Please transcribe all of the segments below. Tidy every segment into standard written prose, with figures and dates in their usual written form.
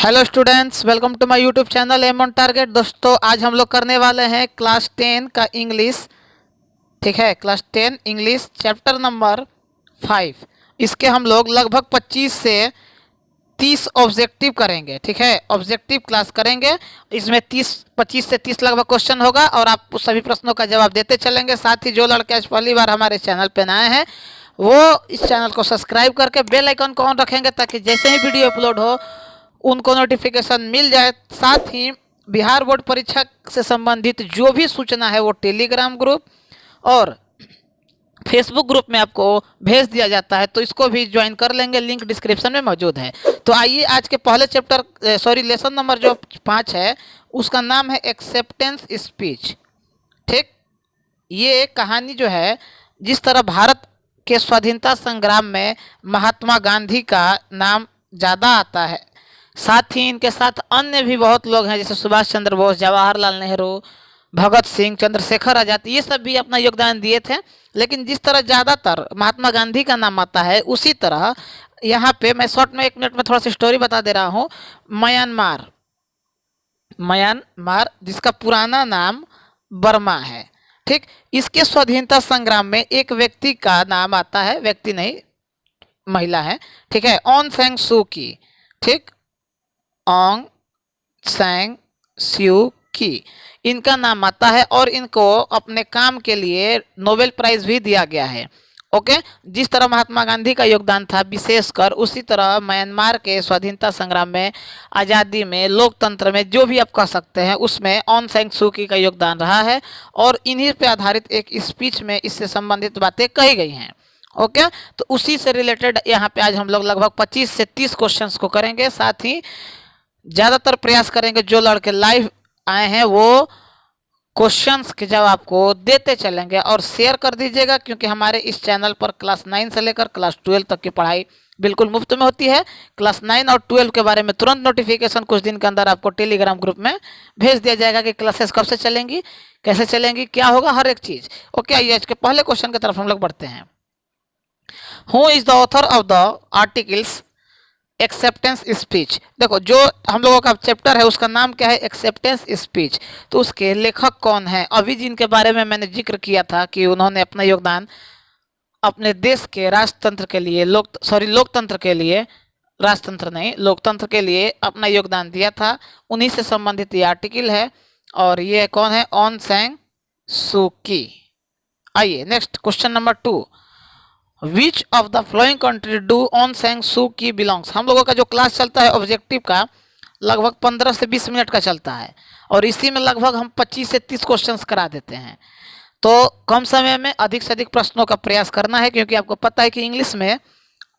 Hello students, welcome to my YouTube channel aim on target. दोस्तों, आज हम लोग करने वाले हैं क्लास 10 का इंग्लिश। ठीक है, क्लास 10 इंग्लिश चैप्टर नंबर 5। इसके हम लोग लगभग 25 से 30 ऑब्जेक्टिव करेंगे। ठीक है, ऑब्जेक्टिव क्लास करेंगे। इसमें 25 से 30 लगभग क्वेश्चन होगा और आप उस सभी प्रश्नों का जवाब देते चलेंगे। साथ ही जो लड़के आज पहली बार हमारे चैनल पर नए हैं वो इस चैनल को सब्सक्राइब करके बेल आइकन को ऑन रखेंगे ताकि जैसे ही वीडियो अपलोड हो उनको नोटिफिकेशन मिल जाए। साथ ही बिहार बोर्ड परीक्षा से संबंधित जो भी सूचना है वो टेलीग्राम ग्रुप और फेसबुक ग्रुप में आपको भेज दिया जाता है, तो इसको भी ज्वाइन कर लेंगे, लिंक डिस्क्रिप्शन में मौजूद है। तो आइए आज के पहले चैप्टर लेसन नंबर जो 5 है उसका नाम है एक्सेप्टेंस स्पीच। ठीक, ये कहानी जो है जिस तरह भारत के स्वाधीनता संग्राम में महात्मा गांधी का नाम ज़्यादा आता है, साथ ही इनके साथ अन्य भी बहुत लोग हैं जैसे सुभाष चंद्र बोस, जवाहरलाल नेहरू, भगत सिंह, चंद्रशेखर आजाद, ये सब भी अपना योगदान दिए थे। लेकिन जिस तरह ज़्यादातर महात्मा गांधी का नाम आता है उसी तरह यहाँ पे मैं शॉर्ट में 1 मिनट में थोड़ा सा स्टोरी बता दे रहा हूँ। म्यांमार म्यांमार जिसका पुराना नाम बर्मा है। ठीक, इसके स्वाधीनता संग्राम में एक व्यक्ति का नाम आता है, व्यक्ति नहीं महिला है। ठीक है, ऑन सैंग सू की। ठीक, ऑन सैंग स्यू की इनका नाम आता है और इनको अपने काम के लिए नोबेल प्राइज भी दिया गया है। ओके, जिस तरह महात्मा गांधी का योगदान था विशेषकर, उसी तरह म्यांमार के स्वाधीनता संग्राम में, आज़ादी में, लोकतंत्र में, जो भी आप कह सकते हैं, उसमें ऑन सैंग सू की का योगदान रहा है और इन्हीं पे आधारित एक स्पीच में इससे संबंधित बातें कही गई हैं। ओके, तो उसी से रिलेटेड यहाँ पे आज हम लोग लगभग 25 से 30 क्वेश्चंस को करेंगे। साथ ही ज़्यादातर प्रयास करेंगे जो लड़के लाइव आए हैं वो क्वेश्चंस के जवाब को देते चलेंगे और शेयर कर दीजिएगा, क्योंकि हमारे इस चैनल पर क्लास 9 से लेकर क्लास 12 तक की पढ़ाई बिल्कुल मुफ्त में होती है। क्लास 9 और 12 के बारे में तुरंत नोटिफिकेशन कुछ दिन के अंदर आपको टेलीग्राम ग्रुप में भेज दिया जाएगा कि क्लासेस कब से चलेंगी, कैसे चलेंगी, क्या होगा, हर एक चीज़। ओके, आइए आज के पहले क्वेश्चन की तरफ हम लोग बढ़ते हैं। Who is the author of the articles acceptance speech. देखो, जो हम लोगों का चैप्टर है उसका नाम क्या है, एक्सेप्टेंस स्पीच। तो उसके लेखक कौन है? अभी जिनके बारे में मैंने जिक्र किया था कि उन्होंने अपना योगदान अपने देश के राजतंत्र के लिए, लोकतंत्र के लिए, राजतंत्र नहीं लोकतंत्र के लिए अपना योगदान दिया था, उन्हीं से संबंधित ये आर्टिकल है। और ये कौन है? On San Suu Kyi. आइए next question number 2। Which of the following country do Aung San Suu Kyi belongs. हम लोगों का जो क्लास चलता है ऑब्जेक्टिव का लगभग 15 से 20 मिनट का चलता है और इसी में लगभग हम 25 से 30 क्वेश्चंस करा देते हैं। तो कम समय में अधिक से अधिक प्रश्नों का प्रयास करना है, क्योंकि आपको पता है कि इंग्लिश में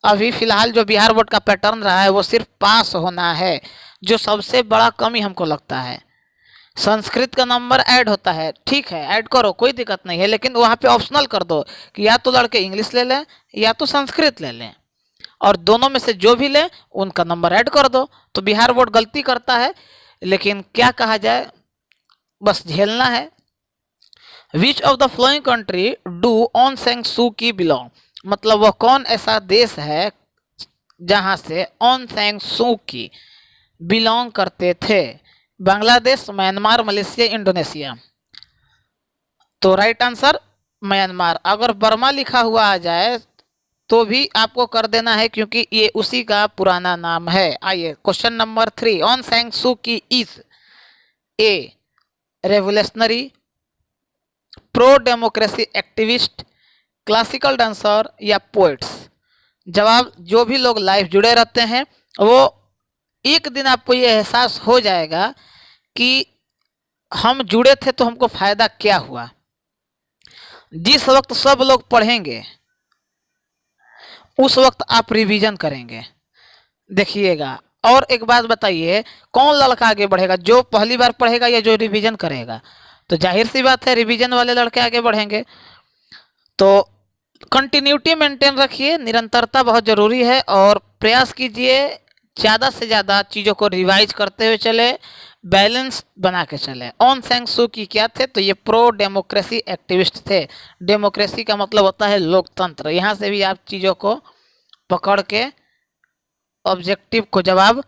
अभी फिलहाल जो बिहार बोर्ड का पैटर्न रहा है वो सिर्फ पास होना है, जो सबसे बड़ा कमी हमको लगता है। संस्कृत का नंबर ऐड होता है, ठीक है ऐड करो, कोई दिक्कत नहीं है, लेकिन वहाँ पे ऑप्शनल कर दो कि या तो लड़के इंग्लिश ले लें या तो संस्कृत ले लें, और दोनों में से जो भी लें उनका नंबर ऐड कर दो। तो बिहार बोर्ड गलती करता है, लेकिन क्या कहा जाए, बस झेलना है। Which of the following country do Aung San Suu Kyi belong, मतलब वह कौन ऐसा देश है जहाँ से on San Suu Kyi belong करते थे? Bangladesh, Myanmar, Malaysia, Indonesia. तो राइट आंसर म्यांमार। अगर बर्मा लिखा हुआ आ जाए तो भी आपको कर देना है, क्योंकि ये उसी का पुराना नाम है। आइए question number 3। On San Suu की is a revolutionary, pro democracy activist, classical dancer या पोइट्स। जवाब, जो भी लोग लाइव जुड़े रहते हैं वो एक दिन आपको ये एहसास हो जाएगा कि हम जुड़े थे तो हमको फ़ायदा क्या हुआ। जिस वक्त सब लोग पढ़ेंगे उस वक्त आप रिवीजन करेंगे, देखिएगा। और एक बात बताइए, कौन लड़का आगे बढ़ेगा, जो पहली बार पढ़ेगा या जो रिवीजन करेगा? तो जाहिर सी बात है रिवीजन वाले लड़के आगे बढ़ेंगे। तो कंटिन्यूटी मेंटेन रखिए, निरंतरता बहुत ज़रूरी है और प्रयास कीजिए ज़्यादा से ज़्यादा चीज़ों को रिवाइज करते हुए चले, बैलेंस बना के चले। ऑन सैंग सू की क्या थे? तो ये प्रो डेमोक्रेसी एक्टिविस्ट थे। डेमोक्रेसी का मतलब होता है लोकतंत्र। यहाँ से भी आप चीज़ों को पकड़ के ऑब्जेक्टिव को जवाब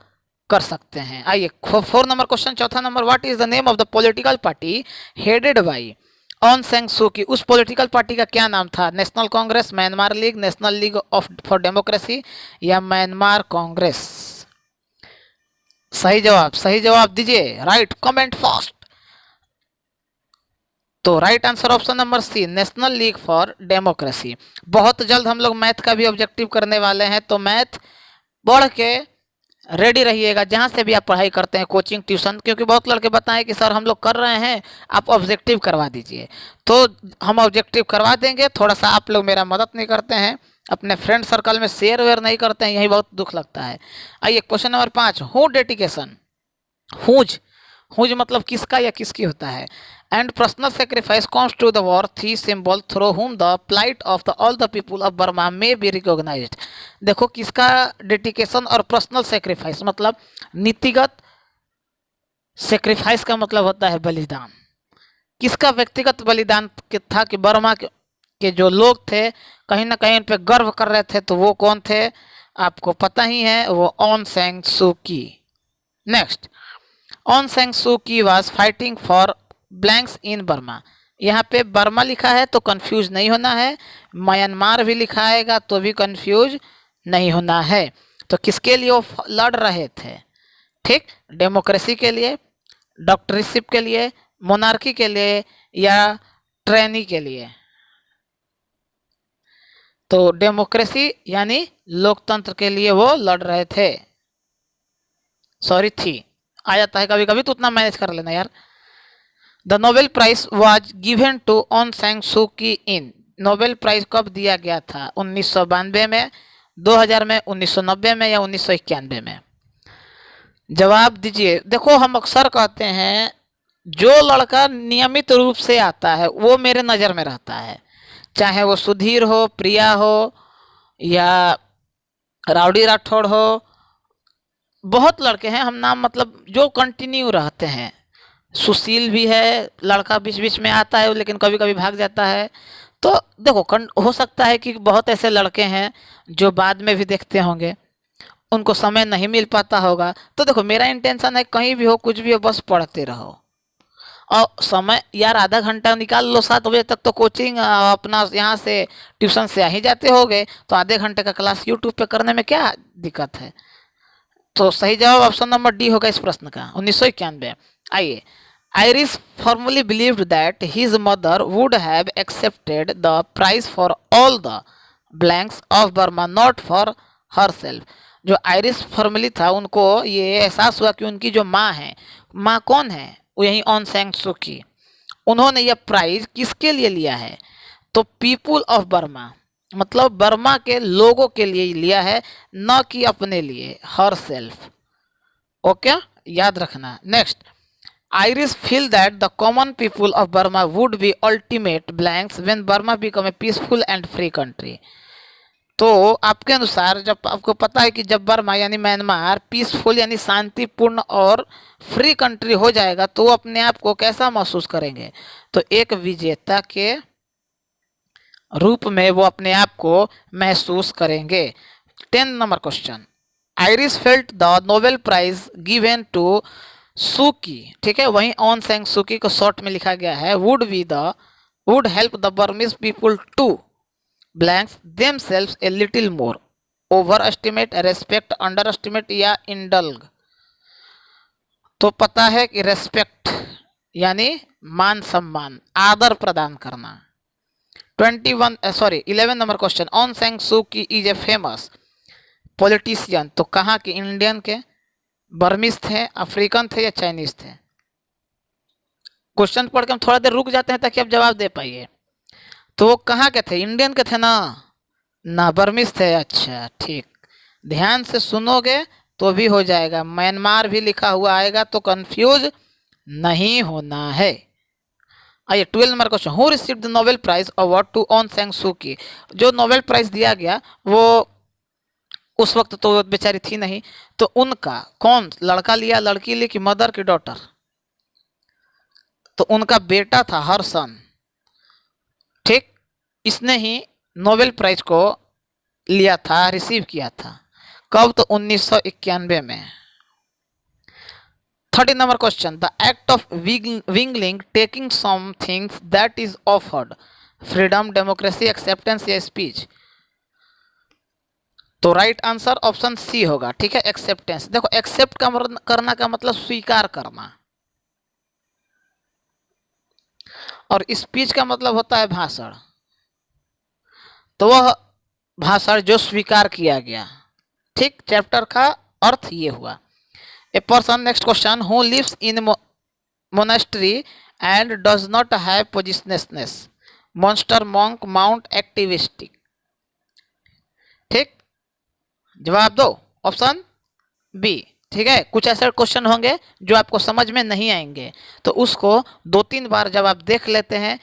कर सकते हैं। आइए 4 नंबर क्वेश्चन, चौथा नंबर, what is the name of the political party headed by Aung San Suu Kyi? उस पॉलिटिकल पार्टी का क्या नाम था? National congress, Myanmar league, national league of for democracy या म्यांमार कांग्रेस? सही जवाब दीजिए, राइट कमेंट फास्ट। तो right answer option number C, national league for democracy. बहुत जल्द हम लोग मैथ का भी ऑब्जेक्टिव करने वाले हैं, तो मैथ पढ़ के रेडी रहिएगा जहाँ से भी आप पढ़ाई करते हैं, कोचिंग, ट्यूशन, क्योंकि बहुत लड़के बताएं कि सर हम लोग कर रहे हैं, आप ऑब्जेक्टिव करवा दीजिए। तो हम ऑब्जेक्टिव करवा देंगे, थोड़ा सा आप लोग मेरा मदद नहीं करते हैं, अपने फ्रेंड सर्कल में शेयर वेयर नहीं करते हैं, यही बहुत दुख लगता है। आइए question number 5, who dedication, whose, whose मतलब किसका या किसकी होता है। And personal sacrifice comes to the war the symbol through whom the plight of the all the people of Burma may be recognized. देखो किसका डेडिकेशन और पर्सनल सेक्रीफाइस मतलब नीतिगत, सेक्रीफाइस का मतलब होता है बलिदान। किसका व्यक्तिगत बलिदान था कि बर्मा के जो लोग थे कहीं ना कहीं उन पर गर्व कर रहे थे, तो वो कौन थे आपको पता ही है, वो ऑन सैंग सू की। नेक्स्ट, ऑन सैंग सू की was fighting for blanks in Burma. यहाँ पे बर्मा लिखा है तो कंफ्यूज नहीं होना है, म्यांमार भी लिखा आएगा तो भी कंफ्यूज नहीं होना है। तो किसके लिए वो लड़ रहे थे? ठीक, डेमोक्रेसी के लिए, डॉक्टरशिप के लिए, मोनार्की के लिए या ट्रेनी के लिए? तो डेमोक्रेसी यानी लोकतंत्र के लिए वो लड़ रहे थे, सॉरी थी, आ जाता है कभी कभी तो उतना मैनेज कर लेना यार। The Nobel prize was given to Aung San Suu Kyi in, Nobel prize कब दिया गया था? 1992 में, 2000 में, 1990 में या 1991 में? जवाब दीजिए। देखो हम अक्सर कहते हैं जो लड़का नियमित रूप से आता है वो मेरे नज़र में रहता है, चाहे वो सुधीर हो, प्रिया हो या राउडी राठौड़ हो, बहुत लड़के हैं हम नाम मतलब जो कंटिन्यू रहते हैं। सुशील भी है लड़का, बीच बीच में आता है लेकिन कभी कभी भाग जाता है। तो देखो हो सकता है कि बहुत ऐसे लड़के हैं जो बाद में भी देखते होंगे, उनको समय नहीं मिल पाता होगा। तो देखो मेरा इंटेंशन है कहीं भी हो कुछ भी हो बस पढ़ते रहो, और समय यार आधा घंटा निकाल लो, 7 बजे तक तो कोचिंग अपना यहाँ से ट्यूशन से आ ही जाते होगे, तो आधे घंटे का क्लास यूट्यूब पे करने में क्या दिक्कत है? तो सही जवाब ऑप्शन नंबर डी होगा इस प्रश्न का, 1991। आइए, Aris formerly believed that his mother would have accepted the prize for all the blanks of Burma not for her self. जो आयरिस फॉर्मली था उनको ये एहसास हुआ कि उनकी जो माँ है, माँ कौन है? वो यही ऑन सैंग सू की, उन्होंने यह प्राइज किसके लिए लिया है? तो पीपुल ऑफ बर्मा मतलब बर्मा के लोगों के लिए लिया है, न कि अपने लिए, हर सेल्फ। ओके, याद रखना। Next, iris feel that the common people of Burma would be ultimate blanks when Burma become a peaceful and free country. तो आपके अनुसार जब आपको पता है कि जब बर्मा यानी म्यांमार पीसफुल यानी शांतिपूर्ण और फ्री कंट्री हो जाएगा तो वो अपने आप को कैसा महसूस करेंगे? तो एक विजेता के रूप में वो अपने आप को महसूस करेंगे। 10 number question, Aris felt the Nobel prize given to Suu Kyi, ठीक है, वहीं ऑन सैंग सूकी को शॉर्ट में लिखा गया है, would help the Burmese people to blanks themselves a little more, over estimate, respect, under estimate या इंडल्ग। तो पता है कि रेस्पेक्ट यानी मान सम्मान, आदर प्रदान करना। 11 number question, on San Suu की इज ए फेमस पॉलिटिशियन, तो कहाँ के? इंडियन के, बर्मीज थे, अफ्रीकन थे या चाइनीज थे? क्वेश्चन पढ़ के हम थोड़ा देर रुक जाते हैं ताकि आप जवाब दे पाइए। तो वो कहाँ के थे? इंडियन के थे ना बर्मीज थे। अच्छा ठीक, ध्यान से सुनोगे तो भी हो जाएगा, म्यांमार भी लिखा हुआ आएगा तो कंफ्यूज नहीं होना है। आइए 12 number question, who received the Nobel prize award to Aung San Suu Kyi. जो नोबेल प्राइज दिया गया वो उस वक्त तो बेचारी थी नहीं, तो उनका कौन लड़का लिया, लड़की ली कि मदर की डॉटर? तो उनका बेटा था हरसन, ठीक, इसने ही नोबेल प्राइज को लिया था, रिसीव किया था। कब? तो 1991 में। 13 number question. The act of wingling, taking some things that is offered. Freedom, democracy, acceptance या speech. तो राइट आंसर ऑप्शन सी होगा, ठीक है, एक्सेप्टेंस। देखो एक्सेप्ट करना का मतलब स्वीकार करना, और स्पीच का मतलब होता है भाषण। तो वह भाषण जो स्वीकार किया गया, ठीक, चैप्टर का अर्थ ये हुआ। A person, next question, who lives in monastery and does not have possessiveness. Monster, monk, mount, activistic. ठीक, जवाब दो ऑप्शन बी, ठीक है। कुछ ऐसे क्वेश्चन होंगे जो आपको समझ में नहीं आएंगे, तो उसको 2-3 बार जब आप देख लेते हैं,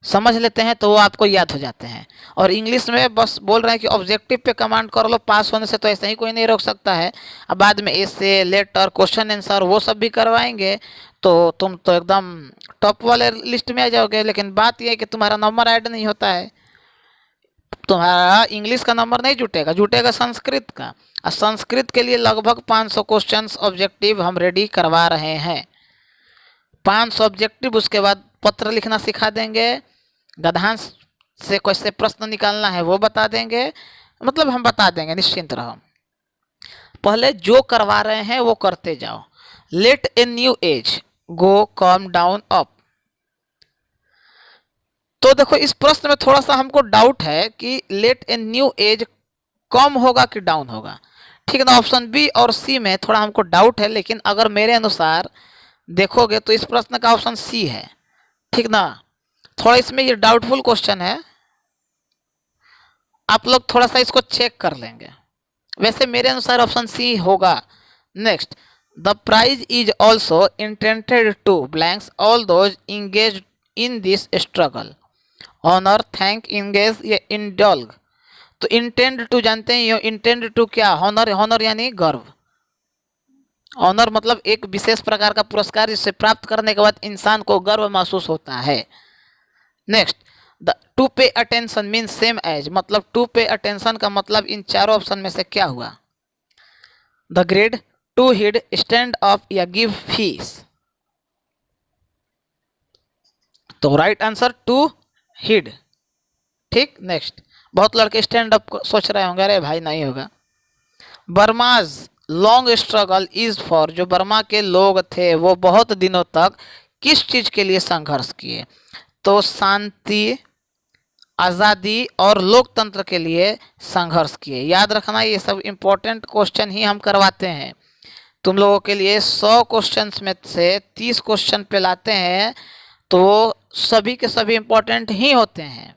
समझ लेते हैं, तो वो आपको याद हो जाते हैं। और इंग्लिश में बस बोल रहे हैं कि ऑब्जेक्टिव पे कमांड कर लो, पास होने से तो ऐसे ही कोई नहीं रोक सकता है। अब बाद में एसे, लेटर, क्वेश्चन आंसर वो सब भी करवाएंगे, तो तुम तो एकदम टॉप वाले लिस्ट में आ जाओगे। लेकिन बात यह है कि तुम्हारा नंबर ऐड नहीं होता है, तुम्हारा इंग्लिश का नंबर नहीं जुटेगा, जुटेगा संस्कृत का। और संस्कृत के लिए लगभग 500 क्वेश्चंस ऑब्जेक्टिव हम रेडी करवा रहे हैं। 500 ऑब्जेक्टिव, उसके बाद पत्र लिखना सिखा देंगे, गद्यांश से कैसे प्रश्न निकालना है वो बता देंगे, मतलब हम बता देंगे, निश्चिंत रहो। पहले जो करवा रहे हैं वो करते जाओ। Let a new age go come down up. तो देखो इस प्रश्न में थोड़ा सा हमको डाउट है कि लेट ए न्यू एज कम होगा कि डाउन होगा, ठीक ना। ऑप्शन बी और सी में थोड़ा हमको डाउट है, लेकिन अगर मेरे अनुसार देखोगे तो इस प्रश्न का ऑप्शन सी है, ठीक ना। थोड़ा इसमें ये डाउटफुल क्वेश्चन है, आप लोग थोड़ा सा इसको चेक कर लेंगे। वैसे मेरे अनुसार ऑप्शन सी होगा। Next, the prize is also intended to blanks all those engage in this struggle. Honour, thank, engage या इंडल्ग। तो इंटेंड टू जानते हैं, ये इंटेंड टू क्या, हॉनर, हॉनर यानी गर्व। ऑनर मतलब एक विशेष प्रकार का पुरस्कार जिसे प्राप्त करने के बाद इंसान को गर्व महसूस होता है। Next, the to pay attention mean same as, मतलब टू पे अटेंशन का मतलब इन चारों ऑप्शन में से क्या हुआ। The grade, to heed, stand up या गिव फीस। तो राइट आंसर टू हिड, ठीक। नेक्स्ट, बहुत लड़के स्टैंड अप सोच रहे होंगे, अरे भाई नहीं होगा। बर्माज लॉन्ग स्ट्रगल इज फॉर, जो बर्मा के लोग थे वो बहुत दिनों तक किस चीज के लिए संघर्ष किए। तो शांति, आज़ादी और लोकतंत्र के लिए संघर्ष किए। याद रखना, ये सब इम्पोर्टेंट क्वेश्चन ही हम करवाते हैं। तुम लोगों के लिए 100 क्वेश्चंस में से 30 क्वेश्चन पे लाते हैं, तो सभी के सभी इम्पोर्टेंट ही होते हैं।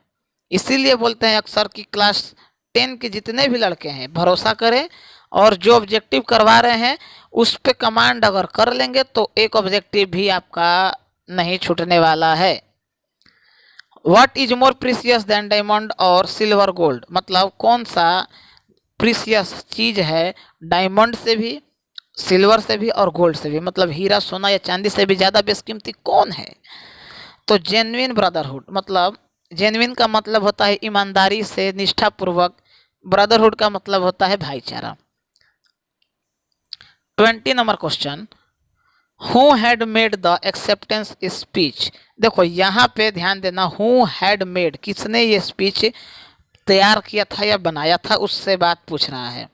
इसीलिए बोलते हैं अक्सर कि क्लास 10 के जितने भी लड़के हैं भरोसा करें, और जो ऑब्जेक्टिव करवा रहे हैं उस पे कमांड अगर कर लेंगे तो एक ऑब्जेक्टिव भी आपका नहीं छूटने वाला है। What is more precious then diamond और सिल्वर गोल्ड, मतलब कौन सा प्रीसियस चीज है, डायमंड से भी, सिल्वर से भी और गोल्ड से भी, मतलब हीरा, सोना या चांदी से भी ज़्यादा बेशकीमती कौन है। तो जेन्युइन ब्रदरहुड, मतलब जेन्युइन का मतलब होता है ईमानदारी से, निष्ठापूर्वक। ब्रदरहुड का मतलब होता है भाईचारा। 20 number question, who had made the acceptance speech. देखो यहाँ पे ध्यान देना, हु हैड मेड, किसने ये स्पीच तैयार किया था या बनाया था, उससे बात पूछ रहा है,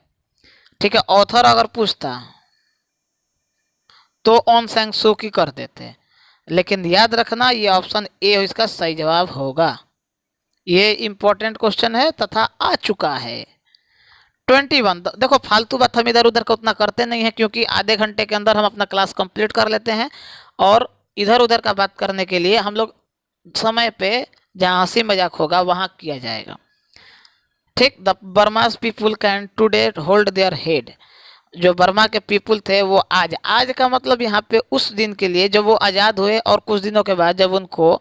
ठीक है। ऑथर अगर पूछता तो ऑन सैंग सू की कर देते, लेकिन याद रखना ये ऑप्शन ए इसका सही जवाब होगा। ये इंपॉर्टेंट क्वेश्चन है तथा आ चुका है। 21, देखो फालतू बात हम इधर उधर का उतना करते नहीं है, क्योंकि आधे घंटे के अंदर हम अपना क्लास कंप्लीट कर लेते हैं, और इधर उधर का बात करने के लिए हम लोग समय पे जहाँ हंसी मजाक होगा वहाँ किया जाएगा, ठीक। The Burmese people can today hold their head, जो बर्मा के पीपुल थे वो आज, आज का मतलब यहाँ पे उस दिन के लिए जब वो आज़ाद हुए, और कुछ दिनों के बाद जब उनको,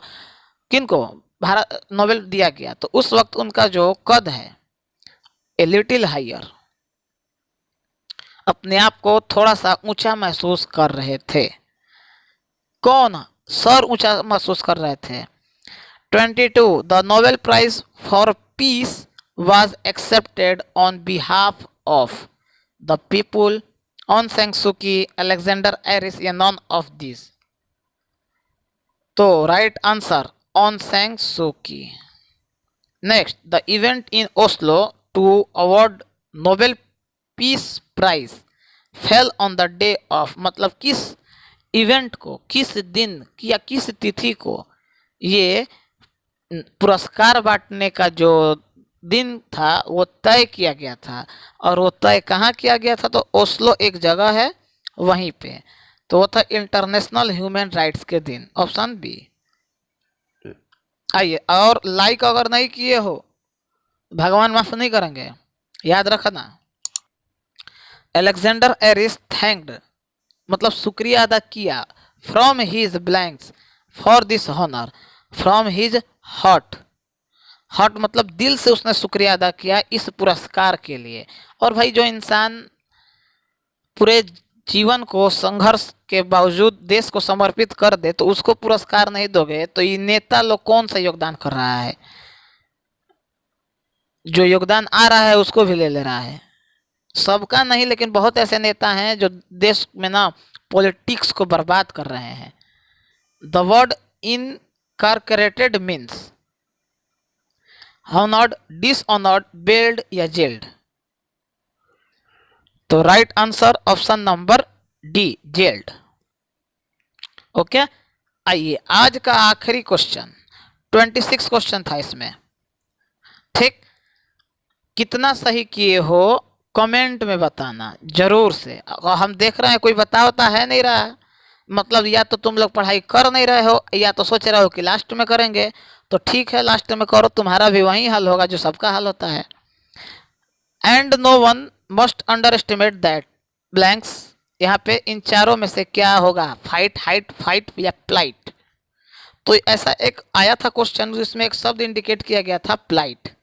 किनको, भारत नोबेल दिया गया, तो उस वक्त उनका जो कद है ए लिटिल हायर, अपने आप को थोड़ा सा ऊंचा महसूस कर रहे थे। कौन, सर ऊंचा महसूस कर रहे थे। 22, the Nobel prize for peace was accepted on behalf of the people Aung San Suu Kyi, Alexander Aris या नॉन ऑफ दिस? तो right answer Aung San Suu Kyi. Next, the event in Oslo to award Nobel peace prize fell on the day of, मतलब किस event को, किस दिन या किस तिथि को ये पुरस्कार बांटने का जो दिन था वो तय किया गया था, और वो तय कहाँ किया गया था? तो ओस्लो एक जगह है वहीं पे। तो वो था इंटरनेशनल ह्यूमन राइट्स के दिन, ऑप्शन बी। आइए, और लाइक अगर नहीं किए हो भगवान माफ नहीं करेंगे, याद रखना। अलेक्जेंडर एरिस थैंक्ड, मतलब शुक्रिया अदा किया, from his blanks for this honour, from his heart, heart मतलब दिल से उसने शुक्रिया अदा किया इस पुरस्कार के लिए। और भाई जो इंसान पूरे जीवन को संघर्ष के बावजूद देश को समर्पित कर दे तो उसको पुरस्कार नहीं दोगे तो ये नेता लोग कौन सा योगदान कर रहा है? जो योगदान आ रहा है उसको भी ले ले रहा है, सबका नहीं, लेकिन बहुत ऐसे नेता हैं जो देश में ना पॉलिटिक्स को बर्बाद कर रहे हैं। The word incarcerated means honoured, dishonoured, bailed या जेल्ड? तो right answer option number D, jailed. Okay, आइए आज का आखिरी क्वेश्चन, 26 क्वेश्चन था इसमें, ठीक। कितना सही किए हो कमेंट में बताना जरूर से। और हम देख रहे हैं कोई बताता है नहीं रहा है, मतलब या तो तुम लोग पढ़ाई कर नहीं रहे हो या तो सोच रहे हो कि लास्ट में करेंगे। तो ठीक है, लास्ट में करो, तुम्हारा भी वही हल होगा जो सबका हल होता है। And no one must under estimate that blanks, यहाँ पे इन चारों में से क्या होगा? फाइट, हाइट, फाइट या प्लाइट? तो ऐसा एक आया था क्वेश्चन जिसमें एक शब्द इंडिकेट किया गया था प्लाइट,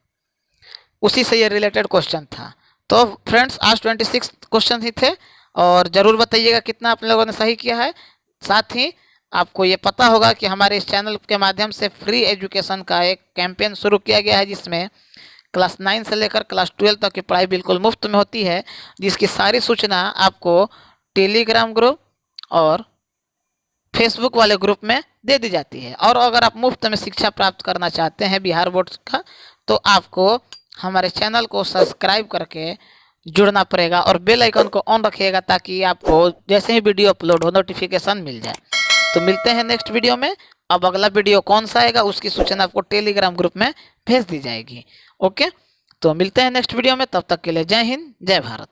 उसी से ये रिलेटेड क्वेश्चन था। तो फ्रेंड्स आज 26 क्वेश्चन ही थे, और ज़रूर बताइएगा कितना आप लोगों ने सही किया है। साथ ही आपको ये पता होगा कि हमारे इस चैनल के माध्यम से फ्री एजुकेशन का एक कैंपेन शुरू किया गया है, जिसमें क्लास 9 से लेकर क्लास 12 तक की पढ़ाई बिल्कुल मुफ्त में होती है, जिसकी सारी सूचना आपको टेलीग्राम ग्रुप और फेसबुक वाले ग्रुप में दे दी जाती है। और अगर आप मुफ्त में शिक्षा प्राप्त करना चाहते हैं बिहार बोर्ड का, तो आपको हमारे चैनल को सब्सक्राइब करके जुड़ना पड़ेगा और बेल आइकन को ऑन रखिएगा, ताकि आपको जैसे ही वीडियो अपलोड हो नोटिफिकेशन मिल जाए। तो मिलते हैं नेक्स्ट वीडियो में। अब अगला वीडियो कौन सा आएगा उसकी सूचना आपको टेलीग्राम ग्रुप में भेज दी जाएगी। ओके, तो मिलते हैं नेक्स्ट वीडियो में, तब तक के लिए जय हिंद, जय भारत।